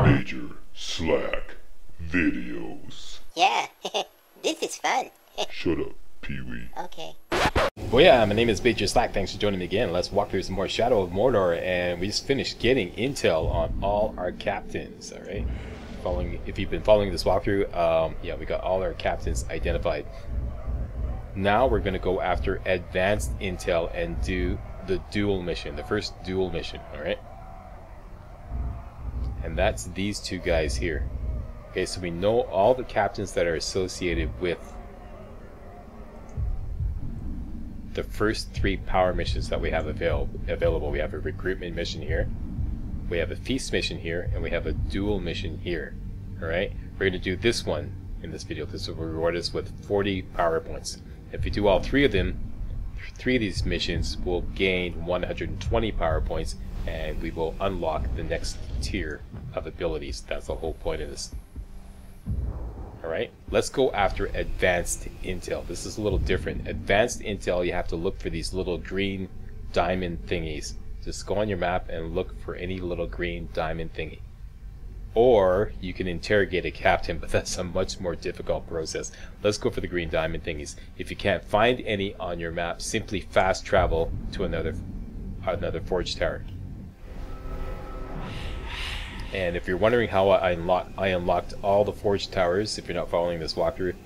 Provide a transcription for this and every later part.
MajorSlackVideos. Yeah, this is fun. Shut up, Pee-wee. Okay. Well, yeah, my name is MajorSlack. Thanks for joining me again. Let's walk through some more Shadow of Mordor, and we just finished getting intel on all our captains. All right, if you've been following this walkthrough, yeah, we got all our captains identified. Now we're going to go after advanced intel and do the duel mission, the first duel mission. All right, and that's these two guys here. Okay, so we know all the captains that are associated with the first three power missions that we have available. We have a recruitment mission here, we have a feast mission here, and we have a duel mission here. Alright, we're going to do this one in this video. This will reward us with 40 power points. If we do all three of them, three of these missions will gain 120 power points, and we will unlock the next tier of abilities. That's the whole point of this. Alright, let's go after advanced intel. This is a little different. Advanced intel, you have to look for these little green diamond thingies. Just go on your map and look for any little green diamond thingy. Or you can interrogate a captain, but that's a much more difficult process. Let's go for the green diamond thingies. If you can't find any on your map, simply fast travel to another forge tower. And if you're wondering how I unlocked all the forge towers, if you're not following this walkthrough,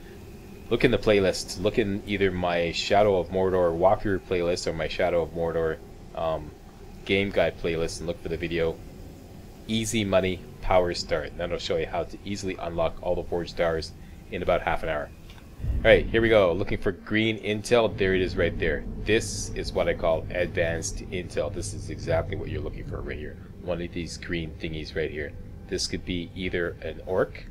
look in the playlist. Look in either my Shadow of Mordor walkthrough playlist or my Shadow of Mordor game guide playlist, and look for the video Easy Money Power Start. That'll show you how to easily unlock all the forge towers in about half an hour. Alright, here we go. Looking for green intel. There it is right there. This is what I call advanced intel. This is exactly what you're looking for right here. One of these green thingies right here. This could be either an orc,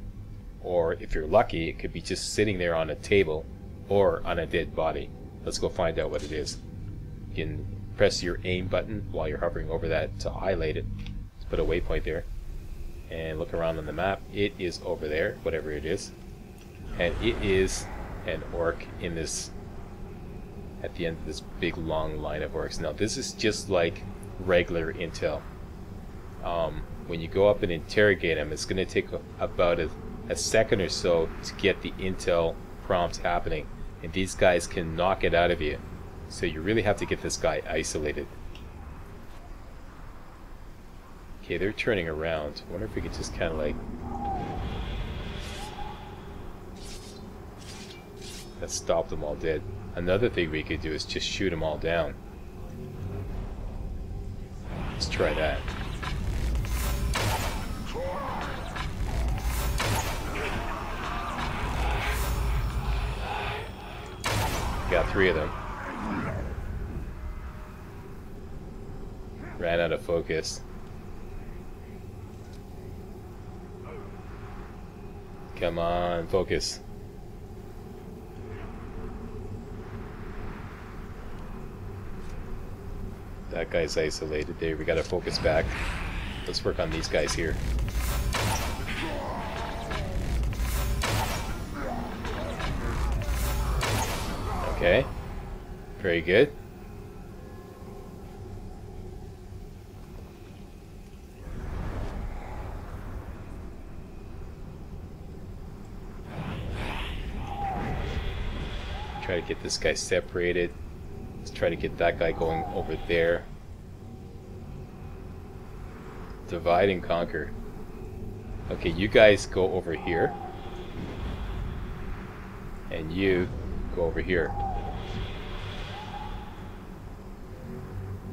or if you're lucky, it could be just sitting there on a table or on a dead body. Let's go find out what it is. You can press your aim button while you're hovering over that to highlight it. Let's put a waypoint there and look around on the map. It is over there, whatever it is, and it is an orc in this, at the end of this big long line of orcs. Now this is just like regular intel. When you go up and interrogate him, it's going to take about a second or so to get the intel prompt happening, and these guys can knock it out of you, so you really have to get this guy isolated. Okay, they're turning around. I wonder if we could just kind of like, let's stop them all dead. Another thing we could do is just shoot them all down. Let's try that. Got three of them. Ran out of focus. Come on, focus. That guy's isolated. There, we gotta focus back. Let's work on these guys here. Okay, very good. Try to get this guy separated. Let's try to get that guy going over there. Divide and conquer. Okay, you guys go over here. And you go over here.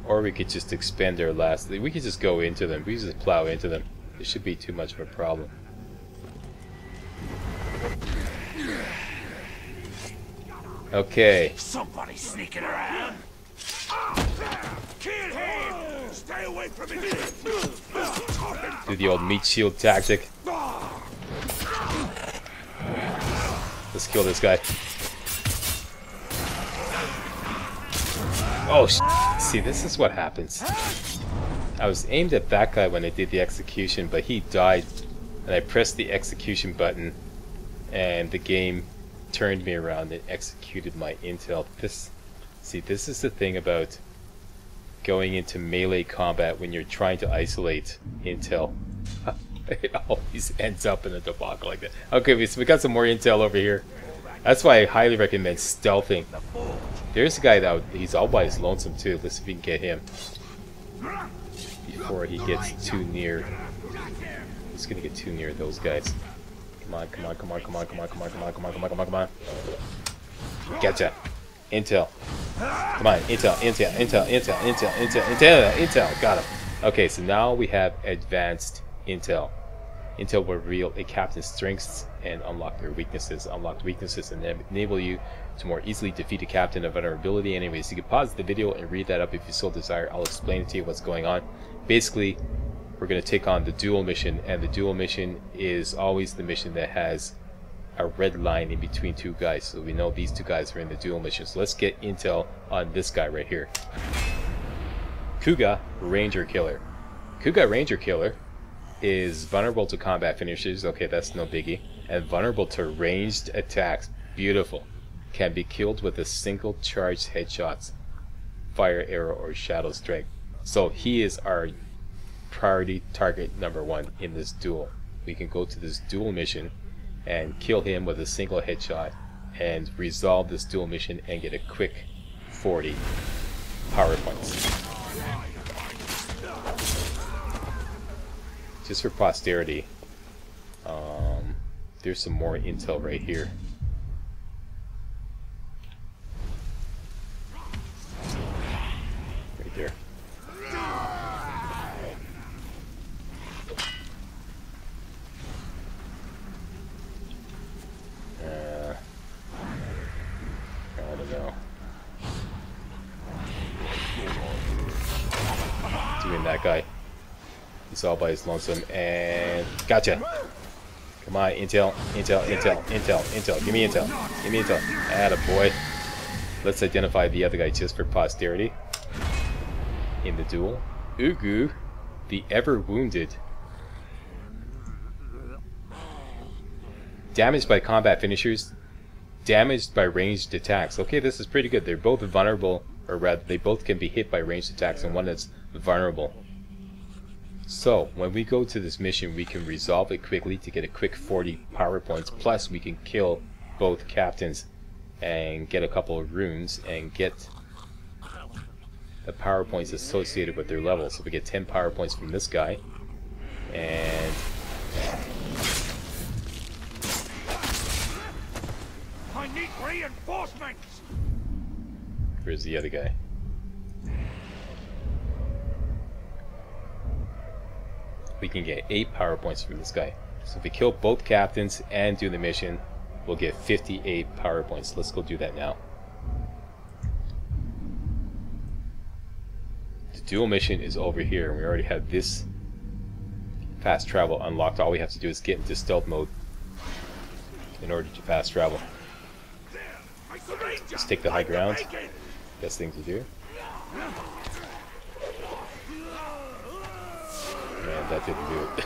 Or we could just expend our last... We could just go into them. We could just plow into them. It should be too much of a problem. Okay. Somebody sneaking around. Kill him! Stay away from me! Do the old meat shield tactic. Let's kill this guy. Oh, see, this is what happens. I was aimed at that guy when I did the execution, but he died, and I pressed the execution button, and the game turned me around and executed my intel. This is the thing about going into melee combat when you're trying to isolate intel. It always ends up in a debacle like that. Okay, so we got some more intel over here. That's why I highly recommend stealthing. There's a guy that he's all by his lonesome too. Let's see if we can get him before he gets too near. He's gonna get too near those guys. Come on, come on, come on, come on, come on, come on, come on, come on, come on, come on, come on. Gotcha. Intel. Come on, intel, intel, intel, intel, intel, intel, intel, intel. Got him. Okay, so now we have advanced intel. Intel will reveal a captain's strengths and unlock their weaknesses. Unlocked weaknesses and enable you to more easily defeat a captain of vulnerability. Anyways, you can pause the video and read that up if you so desire. I'll explain to you what's going on. Basically, we're going to take on the duel mission, and the duel mission is always the mission that has a red line in between two guys. So we know these two guys are in the duel mission. So let's get intel on this guy right here. Kuga Ranger Killer. Kuga Ranger Killer is vulnerable to combat finishers. Okay, that's no biggie. And vulnerable to ranged attacks. Beautiful. Can be killed with a single charged headshots, fire arrow, or shadow strike. So he is our priority target number 1 in this duel. We can go to this duel mission and kill him with a single headshot and resolve this duel mission and get a quick 40 power points. Just for posterity, there's some more intel right here. Right there. I don't know. Doing that guy. He's all by his lonesome, and gotcha. Come on, intel, intel, intel, intel, intel. Give me intel. Give me intel. Attaboy. Let's identify the other guy just for posterity. In the duel, Ugu, the ever wounded. Damaged by combat finishers. Damaged by ranged attacks. Okay, this is pretty good. They're both vulnerable, or rather, they both can be hit by ranged attacks, and one that's vulnerable. So, when we go to this mission, we can resolve it quickly to get a quick 40 power points, plus we can kill both captains and get a couple of runes and get the power points associated with their level. So we get 10 power points from this guy, and I need reinforcements. where's the other guy? We can get 8 power points from this guy. So if we kill both captains and do the mission, we'll get 58 power points. Let's go do that now. The duel mission is over here, and we already have this fast travel unlocked. All we have to do is get into stealth mode in order to fast travel. Let's take the high ground. Best thing to do. Man, that didn't do it.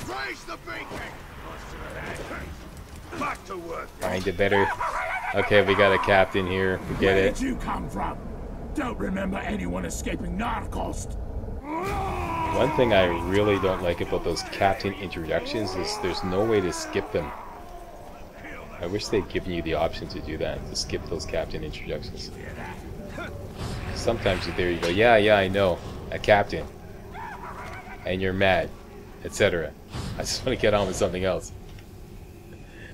Raise the beacon. Back to work. Find it better. Okay, we got a captain here. We get Where it. did you come from? Don't remember anyone escaping Narcos. One thing I really don't like about those captain introductions is there's no way to skip them. I wish they'd given you the option to do that, to skip those captain introductions. Sometimes there you go, yeah, I know, a captain, and you're mad, etc. I just want to get on with something else.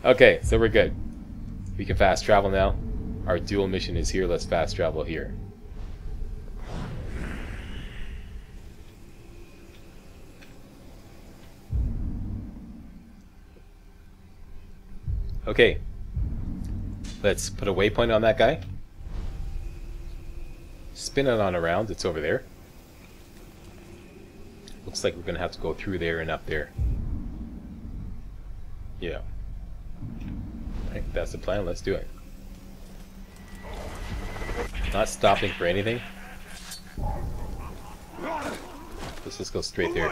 Okay, so we're good. We can fast travel now. Our duel mission is here. Let's fast travel here. Okay, let's put a waypoint on that guy. Spin it on around. It's over there. Looks like we're gonna have to go through there and up there. Yeah. Alright, that's the plan. Let's do it. Not stopping for anything. Let's just go straight there.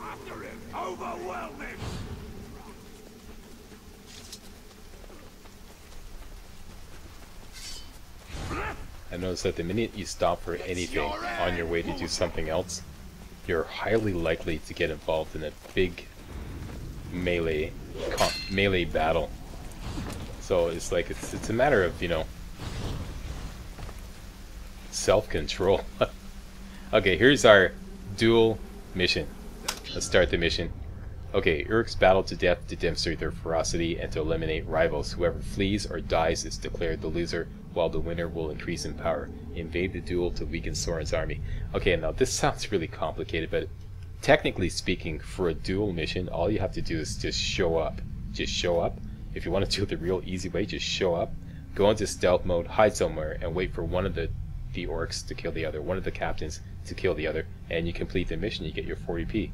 After him, overwhelm him. I noticed that the minute you stop for anything on your way to do something else, you're highly likely to get involved in a big melee battle. So it's like it's a matter of, you know, self-control. Okay, here's our duel mission. Let's start the mission. Okay, Urks battle to death to demonstrate their ferocity and to eliminate rivals. Whoever flees or dies is declared the loser, while the winner will increase in power. Invade the duel to weaken Soren's army. Okay, now this sounds really complicated, but technically speaking, for a duel mission, all you have to do is just show up. Just show up. If you want to do it the real easy way, just show up, go into stealth mode, hide somewhere, and wait for one of the orcs to kill the other, one of the captains to kill the other, and you complete the mission, you get your 40p.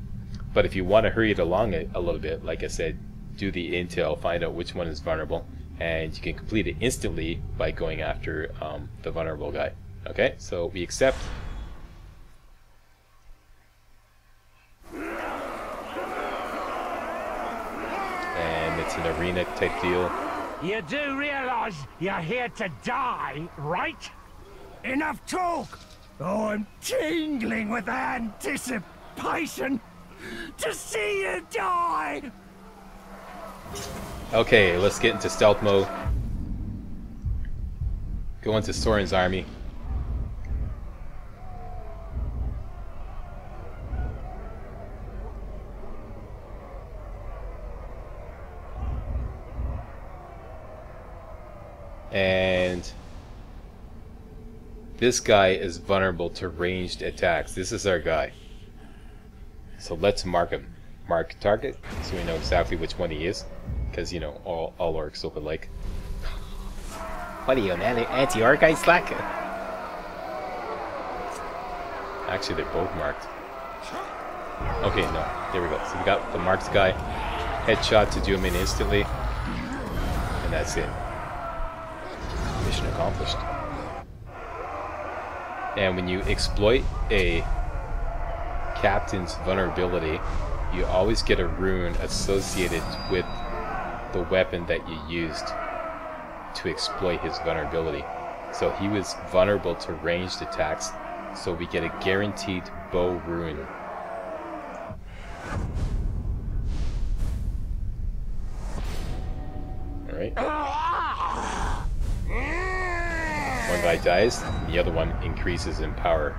But if you want to hurry it along a little bit, like I said, do the intel, find out which one is vulnerable, and you can complete it instantly by going after the vulnerable guy. Okay, so we accept. And it's an arena type deal. You do realize you're here to die, right? Enough talk! Oh, I'm tingling with anticipation to see you die! Okay, let's get into stealth mode. Go into Soren's army. And this guy is vulnerable to ranged attacks. This is our guy. So let's mark him. Mark target, so we know exactly which one he is. Because, you know, all orcs look alike. What are you, an anti-orc guy, Slack? Actually, they're both marked. Okay, no. There we go. So we got the marked guy. Headshot to do him in instantly. And that's it. Mission accomplished. And when you exploit a captain's vulnerability, you always get a rune associated with the weapon that you used to exploit his vulnerability. So he was vulnerable to ranged attacks, so we get a guaranteed bow rune. Alright. One guy dies, the other one increases in power.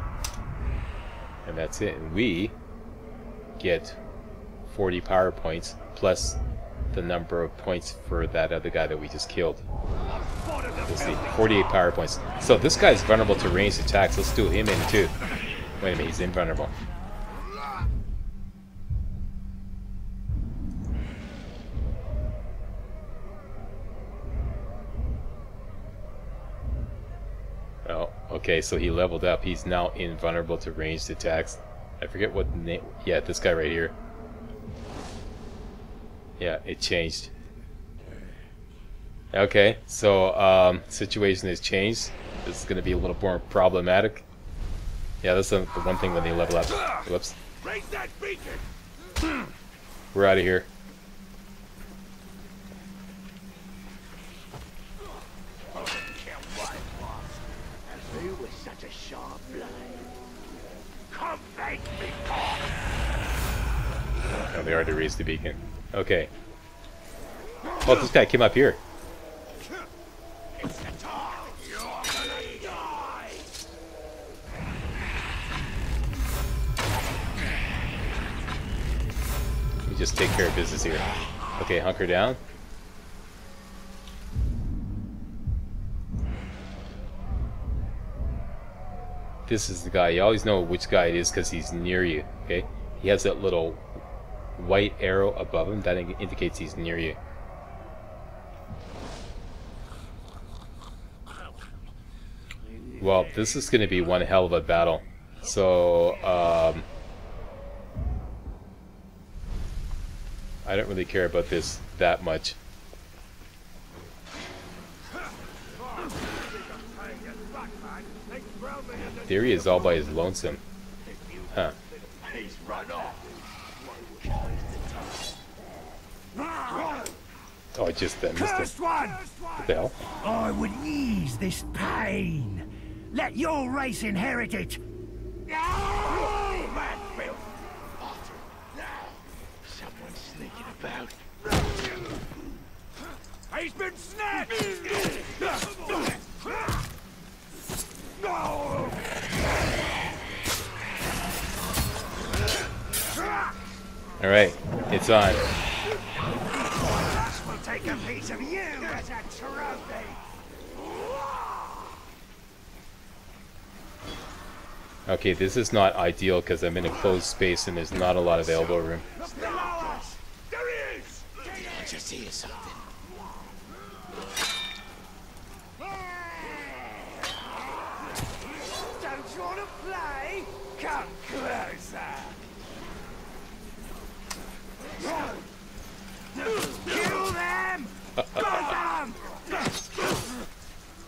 And that's it. And we get 40 power points plus the number of points for that other guy that we just killed. Let's see, 48 power points. So this guy's vulnerable to ranged attacks. Let's do him in too. Wait a minute, he's invulnerable. Oh, okay, so he leveled up. He's now invulnerable to ranged attacks. I forget what name. Yeah, this guy right here. Yeah, it changed. Okay, so situation has changed. This is going to be a little more problematic. Yeah, that's the one thing when they level up. Whoops. Raise that beacon. We're out of here. You were such a sharp blade. Come make me talk. Oh, they already raised the beacon. Okay. Oh, this guy came up here. It's the time. You're gonna die. Let me just take care of business here. Okay, hunker down. This is the guy. You always know which guy it is because he's near you. Okay, he has that little white arrow above him that indicates he's near you. Well, this is going to be one hell of a battle. So I don't really care about this that much. There he is, all by his lonesome. Huh. He's run off. Oh, I just missed First him. one. What the hell? I would ease this pain. Let your race inherit it. Man, Bill. and snatch! Alright, it's on. We'll take a piece of you as a trophy. Okay, this is not ideal because I'm in a closed space and there's not a lot of elbow room. Look below us! There he is! I just see something. Don't you want to play? Come closer! Kill them! Burn them!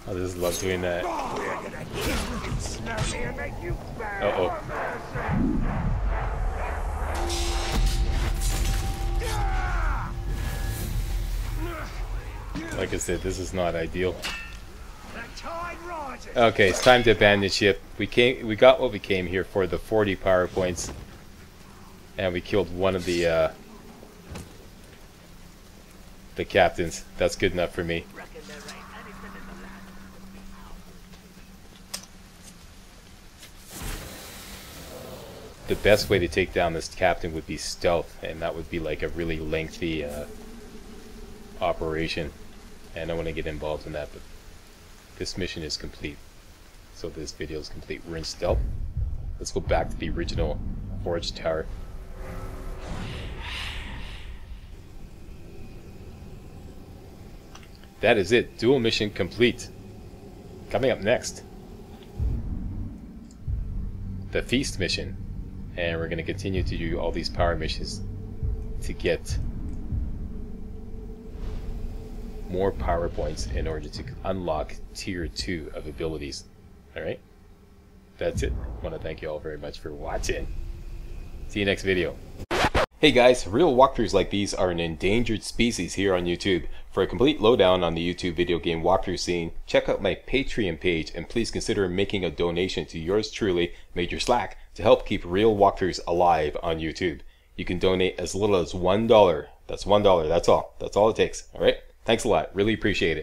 I just love doing that. We're gonna kill you slowly and make you bear Uh-oh. our mercy. Like I said, this is not ideal. The tide rises. Okay, it's time to abandon ship. We got what we came here for, the 40 power points. And we killed one of the captains. That's good enough for me. Reckon there ain't anything in the land. The best way to take down this captain would be stealth, and that would be like a really lengthy operation. And I don't want to get involved in that, but this mission is complete. So this video is complete. We're in stealth. Let's go back to the original Forge Tower. That is it. Duel mission complete. Coming up next, the Feast mission. And we're going to continue to do all these power missions to get more power points in order to unlock tier 2 of abilities. Alright? That's it. I want to thank you all very much for watching. See you next video. Hey guys, real walkthroughs like these are an endangered species here on YouTube. For a complete lowdown on the YouTube video game walkthrough scene, check out my Patreon page and please consider making a donation to yours truly, Major Slack, to help keep real walkthroughs alive on YouTube. You can donate as little as $1. That's $1, that's all. That's all it takes, alright? Thanks a lot, really appreciate it.